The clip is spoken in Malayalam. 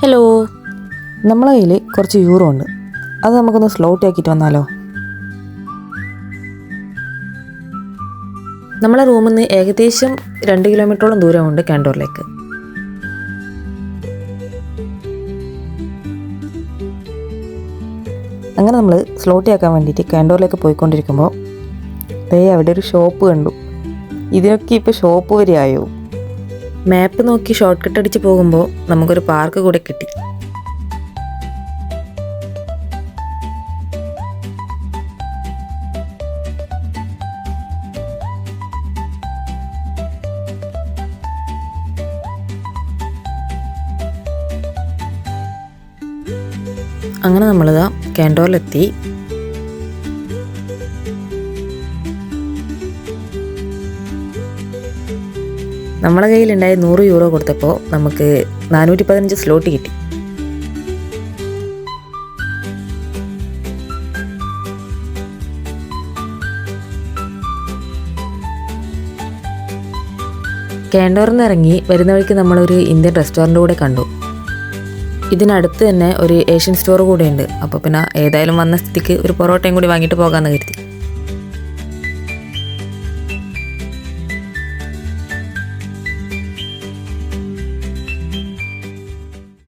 ഹലോ, നമ്മളെ കയ്യിൽ കുറച്ച് യൂറോ ഉണ്ട്. അത് നമുക്കൊന്ന് സ്ലോട്ട് ആക്കിയിട്ട് വന്നാലോ? നമ്മളെ റൂമിൽ നിന്ന് ഏകദേശം 2 കിലോമീറ്ററോളം ദൂരമുണ്ട് കാൻഡോറിലേക്ക്. അങ്ങനെ നമ്മൾ സ്ലോട്ട് ആക്കാൻ വേണ്ടിയിട്ട് കാൻഡോറിലേക്ക് പോയിക്കൊണ്ടിരിക്കുമ്പോൾ അവിടെ ഒരു ഷോപ്പ് കണ്ടു. ഇതിനൊക്കെ ഇപ്പോൾ ഷോപ്പ് വരെ ആയോ? മാപ്പ് നോക്കി ഷോർട്ട് കട്ട് അടിച്ച് പോകുമ്പോൾ നമുക്കൊരു പാർക്ക് കൂടെ കിട്ടി. അങ്ങനെ നമ്മളിതാ കാൻഡോറിലെത്തി. നമ്മളെ കയ്യിലുണ്ടായ 100 യൂറോ കൊടുത്തപ്പോൾ നമുക്ക് 415 സ്ലോട്ട് കിട്ടി. കാൻഡോറിൽ നിന്ന് ഇറങ്ങി വരുന്ന വഴിക്ക് നമ്മളൊരു ഇന്ത്യൻ റെസ്റ്റോറൻറ്റ് കൂടെ കണ്ടു. ഇതിനടുത്ത് തന്നെ ഒരു ഏഷ്യൻ സ്റ്റോർ കൂടെ ഉണ്ട്. അപ്പോൾ പിന്നെ ഏതായാലും വന്ന സ്ഥിതിക്ക് ഒരു പൊറോട്ടയും കൂടി വാങ്ങിയിട്ട് പോകാമെന്ന് കരുതി.